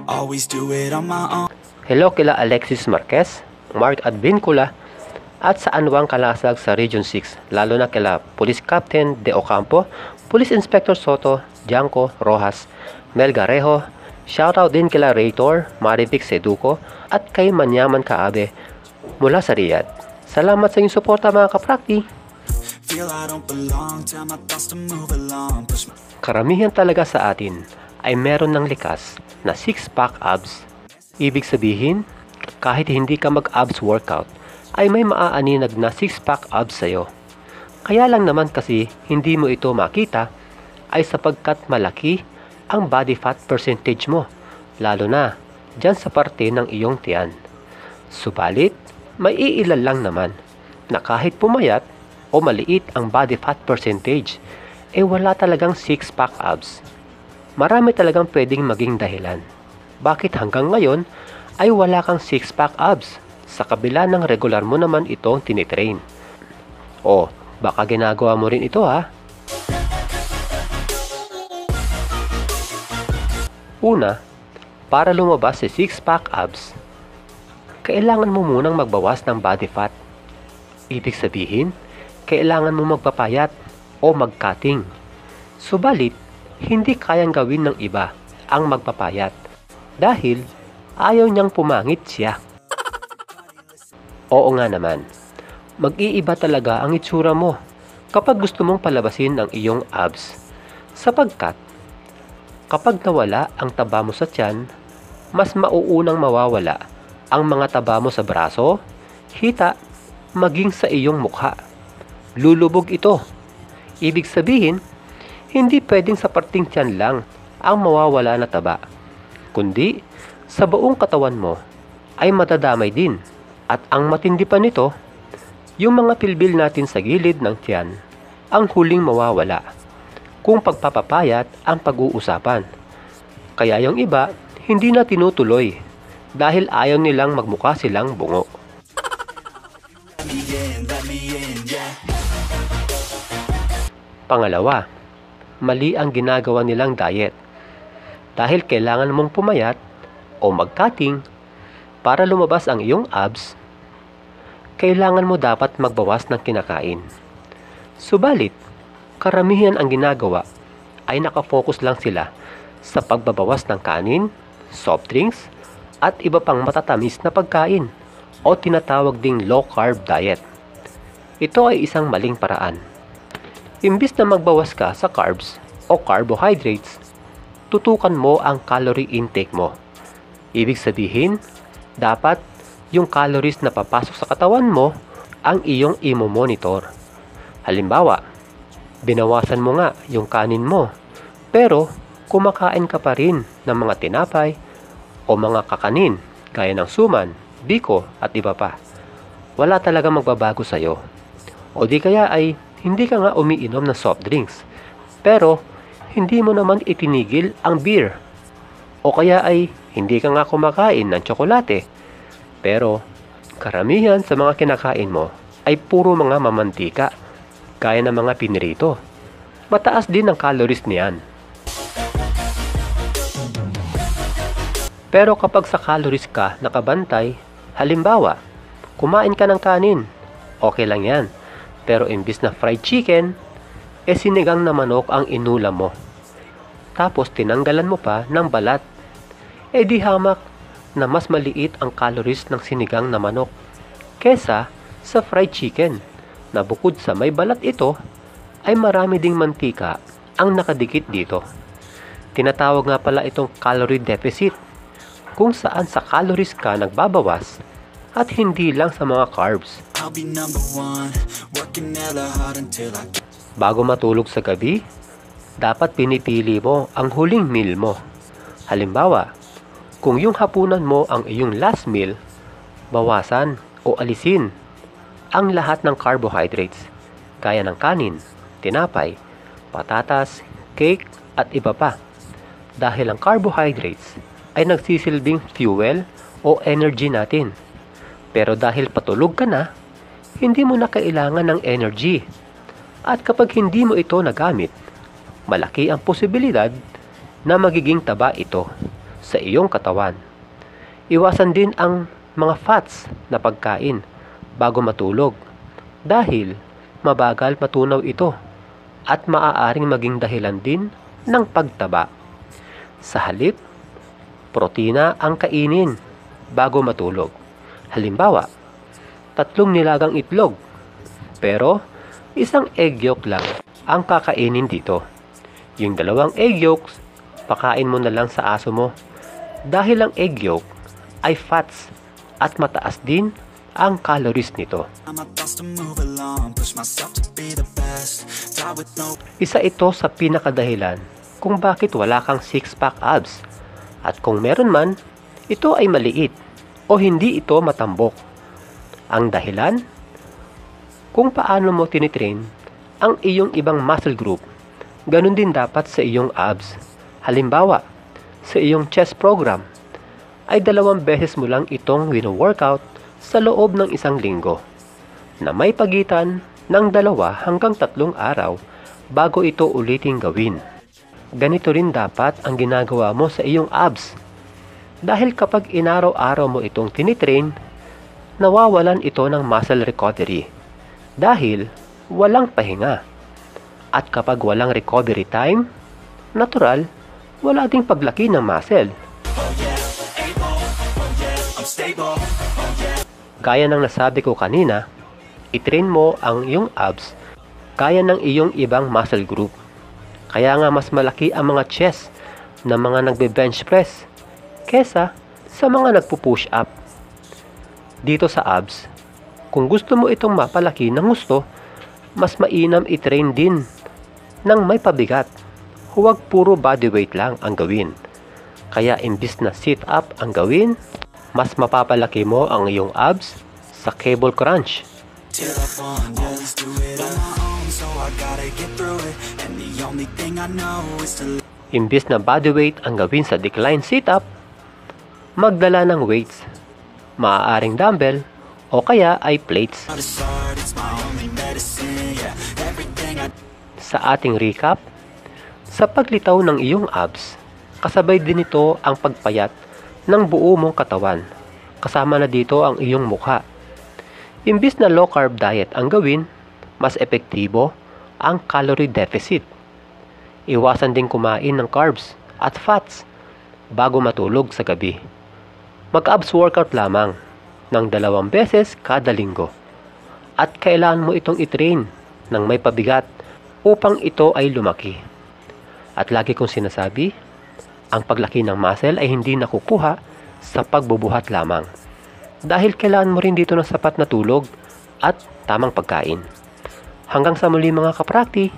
always do it on my own. Hello kila Alexis Marquez, Mark Advincula, at sa anumang kalasag sa Region 6, lalo na kila Police Captain De Ocampo, Police Inspector Soto, Janko Rojas, Mel Garejo, shoutout din kila Raytor, Marivic Seduco, at kay Manyaman Kaabe mula sa Riyadh. Salamat sa inyong suporta mga kaprakti. Feel I don't belong, tell my thoughts to move along. Push my Karamihan talaga sa atin ay meron ng likas na 6-pack abs. Ibig sabihin, kahit hindi ka mag-abs workout, ay may maaaninag na 6-pack abs sa'yo. Kaya lang naman kasi hindi mo ito makita ay sapagkat malaki ang body fat percentage mo, lalo na dyan sa parte ng iyong tiyan. Subalit, may iilan lang naman na kahit pumayat o maliit ang body fat percentage, wala talagang 6-pack abs. Marami talagang pwedeng maging dahilan. Bakit hanggang ngayon ay wala kang 6-pack abs sa kabila ng regular mo naman itong tinitrain? O baka ginagawa mo rin ito ha? Una, para lumabas si 6-pack abs, kailangan mo munang magbawas ng body fat. Ibig sabihin, kailangan mo magpapayat o mag-cutting. Subalit, hindi kayang gawin ng iba ang magpapayat dahil ayaw niyang pumangit siya. Oo nga naman, mag-iiba talaga ang itsura mo kapag gusto mong palabasin ang iyong abs. Sapagkat, kapag nawala ang taba mo sa tiyan, mas mauunang mawawala ang mga taba mo sa braso, hita, maging sa iyong mukha. Lulubog ito. Ibig sabihin, hindi pwedeng sa parting tiyan lang ang mawawala na taba, kundi sa buong katawan mo ay madadamay din. At ang matindi pa nito, yung mga pilbil natin sa gilid ng tiyan ang huling mawawala kung pagpapapayat ang pag-uusapan. Kaya yung iba hindi na tinutuloy dahil ayaw nilang magmukha silang bungo. let me in, yeah. Pangalawa, mali ang ginagawa nilang diet. Dahil kailangan mong pumayat o mag-cutting para lumabas ang iyong abs, kailangan mo dapat magbawas ng kinakain. Subalit, karamihan ang ginagawa ay nakafocus lang sila sa pagbabawas ng kanin, soft drinks, at iba pang matatamis na pagkain o tinatawag ding low-carb diet. Ito ay isang maling paraan. Imbis na magbawas ka sa carbs o carbohydrates, tutukan mo ang calorie intake mo. Ibig sabihin, dapat yung calories na papasok sa katawan mo ang iyong imo-monitor. Halimbawa, binawasan mo nga yung kanin mo, pero kumakain ka pa rin ng mga tinapay o mga kakanin gaya ng suman, biko at iba pa. Wala talaga magbabago sa'yo. O di kaya ay hindi ka nga umiinom ng soft drinks, pero hindi mo naman itinigil ang beer. O kaya ay hindi ka nga kumakain ng tsokolate, pero karamihan sa mga kinakain mo ay puro mga mamantika, gaya ng mga pinirito. Mataas din ang calories niyan. Pero kapag sa calories ka nakabantay, halimbawa, kumain ka ng kanin, okay lang yan. Pero imbis na fried chicken, sinigang na manok ang inulam mo. Tapos tinanggalan mo pa ng balat. Di hamak na mas maliit ang calories ng sinigang na manok kesa sa fried chicken na bukod sa may balat ito, ay marami ding mantika ang nakadikit dito. Tinatawag nga pala itong calorie deficit, kung saan sa calories ka nagbabawas at hindi lang sa mga carbs. I'll be number one, working hella hard until I get. Bago matulog sa gabi, dapat pinipili mo ang huling meal mo. Halimbawa, kung yung hapunan mo ang iyong last meal, bawasan o alisin ang lahat ng carbohydrates, gaya ng kanin, tinapay, patatas, cake at iba pa. Dahil ang carbohydrates ay nagsisilbing fuel o energy natin. Pero dahil patulog ka na, hindi mo na kailangan ng energy. At kapag hindi mo ito nagamit, malaki ang posibilidad na magiging taba ito. sa iyong katawan. Iwasan din ang mga fats na pagkain bago matulog dahil mabagal matunaw ito at maaaring maging dahilan din ng pagtaba. Sa halip, protina ang kainin bago matulog. Halimbawa, 3 nilagang itlog, pero 1 egg yolk lang ang kakainin dito. Yung 2 egg yolks, pakain mo na lang sa aso mo dahil ang egg yolk ay fats at mataas din ang calories nito. Isa ito sa pinakadahilan kung bakit wala kang 6-pack abs. At kung meron man, ito ay maliit o hindi ito matambok. Ang dahilan, kung paano mo tinitrain ang iyong ibang muscle group, ganun din dapat sa iyong abs. Halimbawa, sa iyong chest program, ay 2 beses mo lang itong wino-workout sa loob ng 1 linggo, na may pagitan ng 2 hanggang 3 araw bago ito uliting gawin. Ganito rin dapat ang ginagawa mo sa iyong abs. Dahil kapag inaraw-araw mo itong tinitrain, nawawalan ito ng muscle recovery dahil walang pahinga. At kapag walang recovery time, natural, wala ding paglaki ng muscle. Gaya ng nasabi ko kanina, itrain mo ang iyong abs gaya ng iyong ibang muscle group. Kaya nga mas malaki ang mga chest ng mga nagbe-bench press kesa sa mga nagpo-push up. Dito sa abs, kung gusto mo itong mapalaki ng gusto, mas mainam i-train din ng may pabigat. Huwag puro body weight lang ang gawin. Kaya imbis na sit up ang gawin, mas mapapalaki mo ang iyong abs sa cable crunch. Imbis na body weight ang gawin sa decline sit up, magdala ng weights, maaaring dumbbell o kaya ay plates. Sa ating recap, sa paglitaw ng iyong abs, kasabay din ito ang pagpayat ng buo mong katawan. Kasama na dito ang iyong mukha. Imbis na low carb diet ang gawin, mas epektibo ang calorie deficit. Iwasan din kumain ng carbs at fats bago matulog sa gabi. Mag-abs workout lamang ng 2 beses kada linggo. At kailangan mo itong itrain ng may pabigat upang ito ay lumaki. At lagi kong sinasabi, ang paglaki ng muscle ay hindi nakukuha sa pagbubuhat lamang. Dahil kailangan mo rin dito ng sapat na tulog at tamang pagkain. Hanggang sa muli mga kaprakti,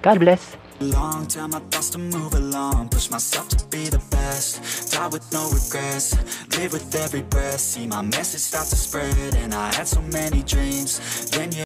God bless! Long time my thoughts to move along, push myself to be the best, die with no regrets, live with every breath, see my message start to spread, and I had so many dreams, then you